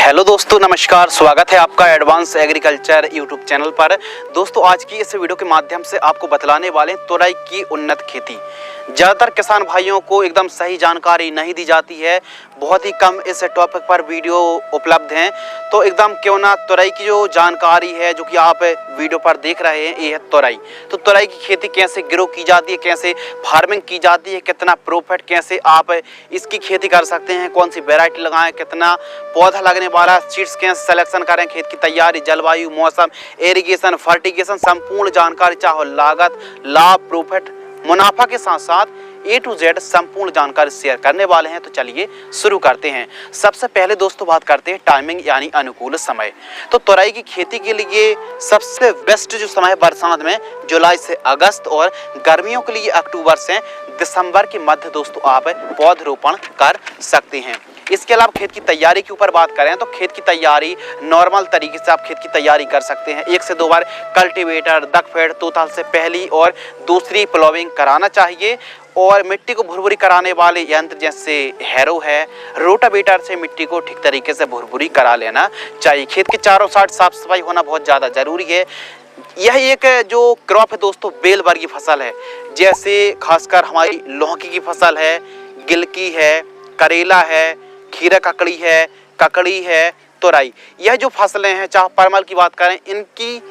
Hello दोस्तों, नमस्कार। स्वागत है आपका एडवांस एग्रीकल्चर यूट्यूब चैनल पर। दोस्तों, आज की इस वीडियो के माध्यम से आपको बतलाने वाले हैं तुरई की उन्नत खेती। ज़्यादातर किसान भाइयों को एकदम सही जानकारी नहीं दी जाती है, बहुत ही कम इस टॉपिक पर वीडियो उपलब्ध हैं। तो एकदम क्यों ना तुरई की जो जानकारी है जो कि आप वीडियो पर देख रहे हैं, ये है तुरई। तो तुरई की खेती कैसे ग्रो की जाती है, कैसे फार्मिंग की जाती है, कितना प्रॉफिट, कैसे आप इसकी खेती कर सकते हैं, कौन सी वेराइटी लगाएं, कितना पौधा लगने वाला, सीड्स कैसे सिलेक्शन करें, खेत की तैयारी, जलवायु, मौसम, इरिगेशन, फर्टिगेशन, संपूर्ण जानकारी, चाहे लागत, लाभ, प्रॉफिट, मुनाफा के साथ साथ A to Z संपूर्ण जानकारी शेयर करने वाले हैं। तो चलिए शुरू करते हैं। सबसे पहले दोस्तों बात करते हैं टाइमिंग यानी अनुकूल समय। तो तुरई की खेती के लिए सबसे बेस्ट जो समय है बरसात में जुलाई से अगस्त, और गर्मियों के लिए अक्टूबर से दिसंबर के मध्य दोस्तों आप पौधरोपण कर सकते हैं। इसके अलावा खेत की तैयारी के ऊपर बात करें तो खेत की तैयारी नॉर्मल तरीके से आप खेत की तैयारी कर सकते हैं। 1 से 2 बार कल्टीवेटर, दकफेड़, तोताल से पहली और दूसरी प्लॉविंग कराना चाहिए, और मिट्टी को भुरभुरी कराने वाले यंत्र जैसे हैरो है, रोटावेटर से मिट्टी को ठीक तरीके से भुरभुरी करा लेना चाहिए। खेत के चारों साइड साफ सफाई होना बहुत ज़्यादा जरूरी है। यह एक जो क्रॉप है दोस्तों, बेल वर्गीय फसल है, जैसे खासकर हमारी लौकी की फसल है, गिलकी है, करेला है, खीरा ककड़ी है, तुरई। यह जो फसलें हैं, चाहे परमल की बात करें, इनकी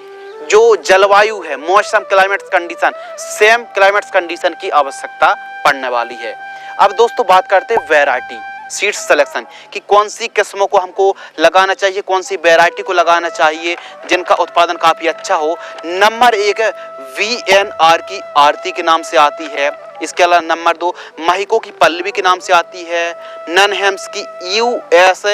जो जलवायु है, मौसम, climate condition, same climate condition की आवश्यकता पड़ने वाली है। अब दोस्तों बात करते हैं वैरायटी, सीड्स सिलेक्शन कि कौन सी किस्मों को हमको लगाना चाहिए, कौन सी वैरायटी को लगाना चाहिए जिनका उत्पादन काफी अच्छा हो। नंबर 1 VNR की आरती के नाम से आती है। इसके अलावा नंबर 2 महिको की पल्लवी के नाम से आती है। ननहेम्स की US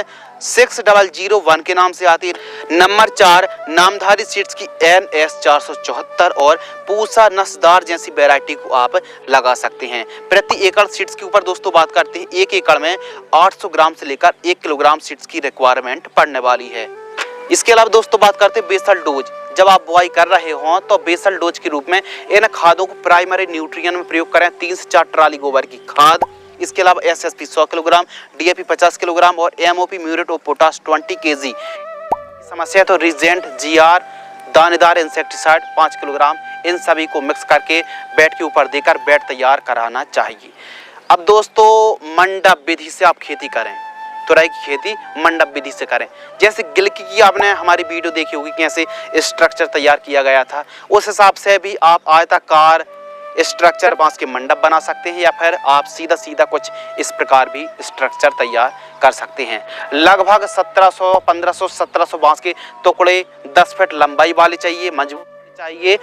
6001 के नाम से आती है। नंबर 4 नामधारी सीड्स की NS 474 और पूसा नस्दार जैसी वैरायटी को आप लगा सकते हैं। प्रति एकड़ सीड्स के ऊपर दोस्तों बात करते हैं, 1 एकड़ में 800 ग्राम से लेकर 1 किलोग्राम सीड्स की रिक्वायरमेंट पड़ने वाली है। इसके अलावा दोस्तों बात करते हैं बेसल डोज। जब आप बुआई कर रहे हो तो बेसल डोज के रूप में इन खादों को प्राइमरी न्यूट्रिएंट में प्रयोग करें। 3 से 4 ट्राली गोबर की खाद, इसके अलावा SSP 100 किलोग्राम, DAP 50 किलोग्राम और MOP muriate of potash 20 kg। समस्या तो रिजेंट GR दानेदार इंसेक्टिसाइड 5 किलोग्राम, इन सभी को मिक्स करके बेड के ऊपर देकर बेड तैयार कराना चाहिए। अब दोस्तों मंडप विधि से आप खेती करें, तुरई की खेती मंडप विधि से करें। जैसे गिलकी की आपने हमारी वीडियो देखी होगी कैसे स्ट्रक्चर तैयार किया गया था, उस हिसाब से भी आप आयताकार स्ट्रक्चर बांस के मंडप बना सकते हैं, या फिर आप सीधा सीधा कुछ इस प्रकार भी स्ट्रक्चर तैयार कर सकते हैं। लगभग 1500-1700 बांस के टुकड़े 10 फीट लंबाई वाले चाहिए, मजबूत चाहिए,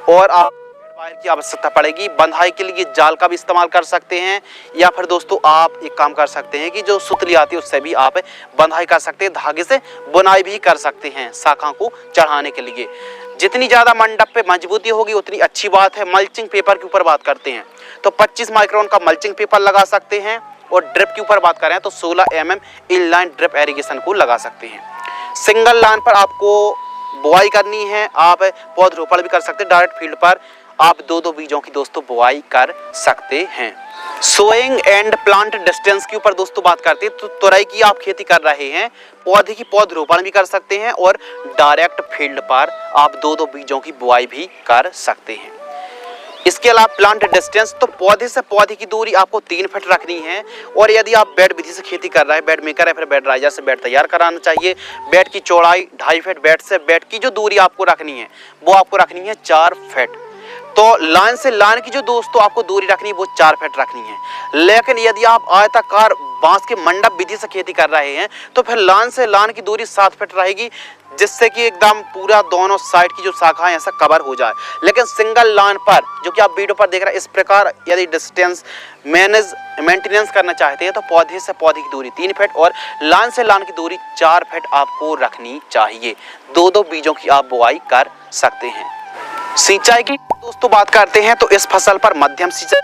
और आप वायर की आवश्यकता पड़ेगी। बंधाई के लिए जाल का भी इस्तेमाल कर सकते हैं, या फिर दोस्तों आप एक काम कर सकते हैं कि जो सुतली आती है उससे भी आप बंधाई कर सकते हैं, धागे से बुनाई भी कर सकते हैं शाखा को चढ़ाने के लिए। जितनी ज्यादा मंडप पे मजबूती होगी उतनी अच्छी बात है। मल्चिंग पेपर के ऊपर बात करते हैं तो 25 माइक्रोन का मल्चिंग पेपर लगा सकते हैं, और ड्रिप के ऊपर बात करें तो 16 mm इनलाइन ड्रिप एरीगेशन को लगा सकते हैं। सिंगल लाइन पर आपको बुआई करनी है, आप पौधरोपण भी कर सकते हैं। डायरेक्ट फील्ड पर आप 2-2 बीजों की दोस्तों बुआई कर सकते हैं। सोइंग एंड प्लांट डिस्टेंस के ऊपर दोस्तों बात करते हैं तो तुरई की आप खेती कर रहे हैं, पौधे की पौधरोपण भी कर सकते हैं, और डायरेक्ट फील्ड पर आप 2-2 बीजों की बुआई भी कर सकते हैं। इसके अलावा प्लांट डिस्टेंस तो पौधे से पौधे की दूरी आपको 3 फीट रखनी है, और यदि आप बेड विधि से खेती कर रहे हैं, बेड मेकर है, फिर बेड राइजर से बेड तैयार कराना चाहिए। बेड की चौड़ाई 2.5 फीट, बेड से बेड की जो दूरी आपको रखनी है वो आपको रखनी है 4 फीट। तो लाइन से लाइन की जो दोस्तों आपको दूरी रखनी है वो 4 फीट रखनी है। लेकिन यदि आप आयताकार बांस के मंडप विधि से खेती कर रहे हैं तो फिर लाइन से लाइन की दूरी 7 फीट रहेगी, जिससे कि एकदम पूरा दोनों साइड की जो शाखाएं ऐसा कवर हो जाए। लेकिन सिंगल लाइन पर जो कि आप वीडियो पर देख रहे हैं, इस प्रकार यदि डिस्टेंस मेंटेनेंस करना चाहते हैं तो पौधे से पौधे की दूरी 3 फीट और लाइन से लाइन की दूरी 4 फीट आपको रखनी चाहिए। 2-2 बीजों की आप बुआई कर सकते हैं। सिंचाई की दोस्तों बात करते हैं तो इस फसल पर मध्यम सिंचाई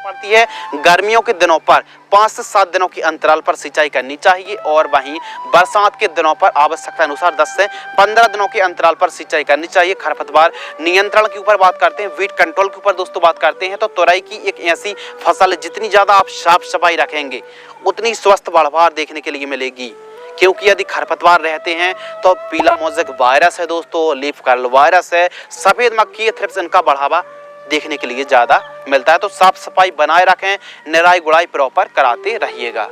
पड़ती है। गर्मियों के दिनों पर 5 से 7 दिनों के अंतराल पर सिंचाई करनी चाहिए, और वहीं बरसात के दिनों पर आवश्यकता अनुसार 10 से 15 दिनों के अंतराल पर सिंचाई करनी चाहिए। खरपतवार नियंत्रण के ऊपर बात करते हैं, वीड कंट्रोल के ऊपर दोस्तों बात करते हैं तो तुरई की एक ऐसी फसल जितनी ज्यादा आप साफ सफाई रखेंगे उतनी स्वस्थ बढ़वार देखने के लिए मिलेगी। क्योंकि यदि खरपतवार रहते हैं तो पीला मोज़ेक वायरस है दोस्तों, लीफ कर्ल वायरस है, सफ़ेद मक्खी थ्रिप्स, इनका बढ़ावा देखने के लिए ज़्यादा मिलता है। तो साफ सफाई बनाए रखें, निराई गुड़ाई प्रॉपर कराते रहिएगा।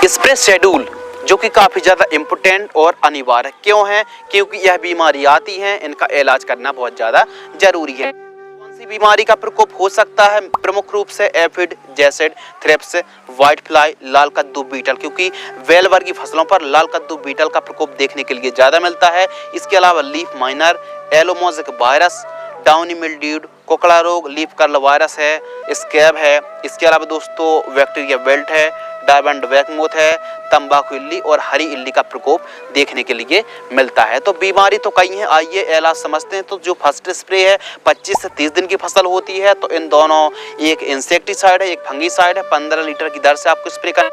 स्प्रे शेड्यूल जो कि काफ़ी ज़्यादा इम्पोर्टेंट और अनिवार्य क्यों है, क्योंकि यह बीमारी आती है, इनका इलाज करना बहुत ज़्यादा जरूरी है। कौन सी बीमारी का प्रकोप हो सकता है? प्रमुख रूप से aphid, jassid, thrips, white fly, लाल कद्दू बीटल, क्योंकि वेल वर्गीय फसलों पर लाल कद्दू बीटल का प्रकोप देखने के लिए ज़्यादा मिलता है। इसके अलावा leaf miner, yellow mosaic virus, downy mildew, कोकड़ा रोग, लीफ कर्ल वायरस है, स्कैब है। इसके अलावा दोस्तों बैक्टीरिया बेल्ट है, डायमंड वैकमोथ है, तंबाकू इल्ली और हरी इल्ली का प्रकोप देखने के लिए मिलता है। तो बीमारी तो कई हैं, आइए इलाज समझते हैं। तो जो फर्स्ट स्प्रे है 25 से 30 दिन की फसल होती है, तो इन दोनों, एक इंसेक्टिसाइड है, एक फंगीसाइड है, 15 लीटर की दर से आपको स्प्रे करना।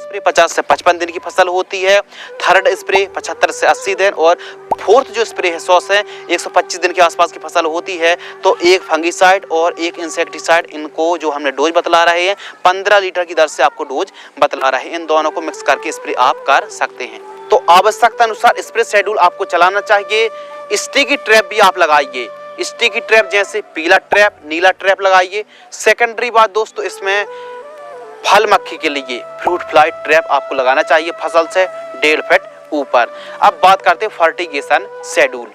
स्प्रे 50 से 55 दिन की फसल होती है, थर्ड स्प्रे 75 से 80 दिन और फोर्थ जो स्प्रे है 100 से 125 दिन के आसपास की फसल होती है। तो एक फंगीसाइड और एक इंसेक्टिसाइड, इनको जो हमने डोज बतला रहे हैं 15 लीटर की दर से आपको डोज बतला रहे हैं, इन दोनों को मिक्स करके स्प्रे आप कर सकते हैं। तो आवश्यकता अनुसार स्प्रे शेड्यूल आपको चलाना चाहिए। स्टिकी ट्रैप भी आप लगाइए, स्टिकी ट्रैप जैसे पीला ट्रैप, नीला ट्रैप लगाइए। सेकेंडरी बात दोस्तों, इसमें फल मक्खी के लिए फ्रूट फ्लाई ट्रैप आपको लगाना चाहिए फसल से 1.5 फीट ऊपर। अब बात करते हैं फर्टिगेशन शेड्यूल।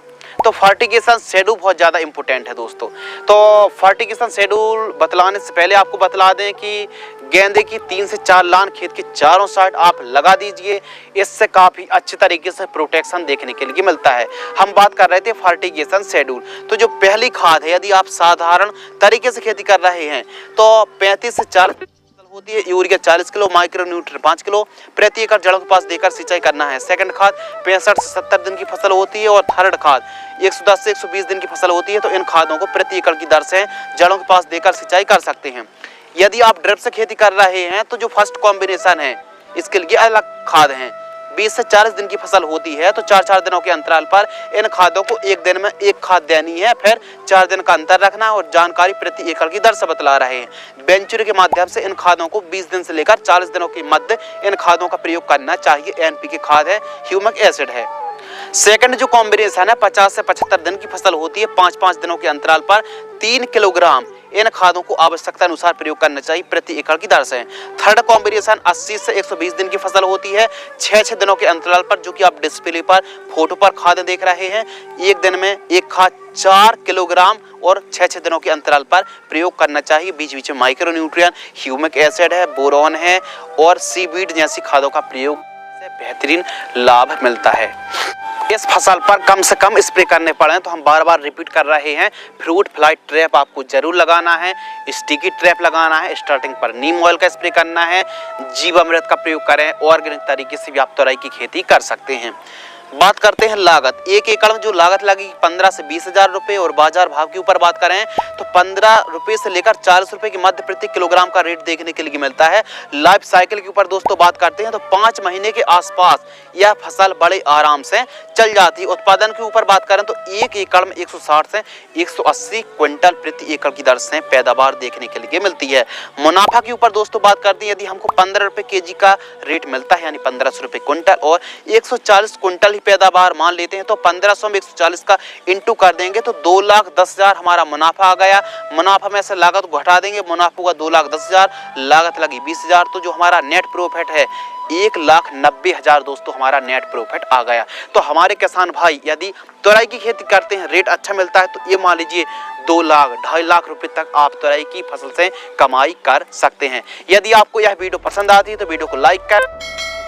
तो फर्टिगेशन शेड्यूल बहुत ज़्यादा इंपॉर्टेंट है दोस्तों। तो फर्टिगेशन शेड्यूल बतलाने से पहले आपको बतला दें कि गेंदे की 3 से 4 लान खेत के चारों साइड आप लगा दीजिए, इससे काफ़ी अच्छे तरीके से प्रोटेक्शन देखने के लिए मिलता है। हम बात कर रहे थे फर्टिगेशन शेड्यूल। तो जो पहली खाद है, यदि आप साधारण तरीके से खेती कर रहे हैं तो 35 से 40 होती है, यूरिया 40 किलो, माइक्रोन्यूट्रिएंट 5 किलो प्रति एकड़ जड़ों के पास देकर सिंचाई करना है। सेकंड खाद 65 से 70 दिन की फसल होती है और थर्ड खाद 110 से 120 दिन की फसल होती है। तो इन खादों को प्रति एकड़ की दर से जड़ों के पास देकर सिंचाई कर सकते हैं। यदि आप ड्रिप से खेती कर रहे हैं तो जो फर्स्ट कॉम्बिनेशन है, इसके लिए अलग खाद है। 20 से 40 दिन की फसल होती है तो 4-4 दिनों के अंतराल पर इन खादों को एक दिन में एक खाद देनी है, फिर 4 दिन का अंतर रखना है और जानकारी प्रति एकड़ की दर से बतला रहे हैं। बेंचुरी के माध्यम से इन खादों को 20 दिन से लेकर 40 दिनों के मध्य इन खादों का प्रयोग करना चाहिए। एनपीके खाद है, ह्यूमिक एसिड है। सेकंड जो कॉम्बिनेशन है 50 से 75 दिन की फसल होती है, 5-5 दिनों के अंतराल पर 3 किलोग्राम इन खादों को आवश्यकता अनुसार प्रयोग करना चाहिए प्रति एकड़ की दर से। थर्ड कॉम्बिनेशन 80 से 120 दिन की फसल होती है, 6-6 दिनों के अंतराल पर, जो कि आप डिस्प्ले पर फोटो पर खाद देख रहे हैं। एक दिन में एक खाद 4 किलोग्राम और 6-6 दिनों के अंतराल पर प्रयोग करना चाहिए। बीच बीच में माइक्रोन्यूट्रिएंट, ह्यूमिक एसिड है, बोरॉन है और सीवीड जैसी खादों का प्रयोग से बेहतरीन लाभ मिलता है। इस फसल पर कम से कम स्प्रे करने पड़े तो हम बार बार रिपीट कर रहे हैं, फ्रूट फ्लाई ट्रैप आपको जरूर लगाना है, स्टिकी ट्रैप लगाना है, स्टार्टिंग पर नीम ऑयल का स्प्रे करना है, जीवामृत का प्रयोग करें, ऑर्गेनिक तरीके से भी आप तोरई की खेती कर सकते हैं। बात करते हैं लागत। 1 एकड़ में जो लागत लगेगी 15 से 20 हजार रुपये और बाजार भाव के ऊपर बात करें तो 15 रुपये से लेकर 40 रुपये के मध्य प्रति किलोग्राम का रेट देखने के लिए मिलता है। लाइफ साइकिल के ऊपर दोस्तों बात करते हैं तो 5 महीने के आसपास यह फसल बड़े आराम से चल जाती है। उत्पादन के ऊपर बात करें तो 1 एकड़ में 160 से 180 क्विंटल प्रति एकड़ की दर से पैदावार देखने के लिए मिलती है। मुनाफा के ऊपर दोस्तों बात करते हैं, यदि हमको 15 रुपये केजी का रेट मिलता है यानी 1500 रुपये क्विंटल और 140 क्विंटल ही पैदावार मान लेते हैं तो 1500 में 140 का इंटू कर देंगे तो 2,10,000 हमारा मुनाफा आ गया। मुनाफा में से लागत को घटा देंगे, मुनाफा हुआ 2,10,000, लागत लगी 20,000, तो जो हमारा नेट प्रॉफिट है 1,90,000 दोस्तों हमारा नेट प्रॉफिट आ गया। तो हमारे किसान भाई यदि तोरई की खेती करते हैं, रेट अच्छा मिलता है तो ये मान लीजिए 2 लाख 2.5 लाख रुपए तक आप तोरई की फसल से कमाई कर सकते हैं। यदि आपको यह वीडियो पसंद आती है तो वीडियो को लाइक कर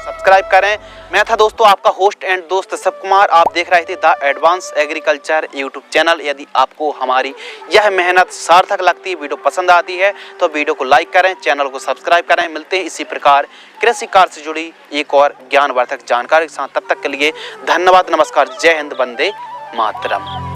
सब्सक्राइब करें। मैं था दोस्तों आपका होस्ट एंड दोस्त शिव कुमार, आप देख रहे थे the advance agriculture YouTube channel. यदि आपको हमारी यह मेहनत सार्थक लगती है, वीडियो पसंद आती है तो वीडियो को लाइक करें, चैनल को सब्सक्राइब करें। मिलते हैं इसी प्रकार कृषि कार्य से जुड़ी एक और ज्ञानवर्धक जानकारी के साथ। तब तक के लिए धन्यवाद, नमस्कार, जय हिंद, वंदे मातरम।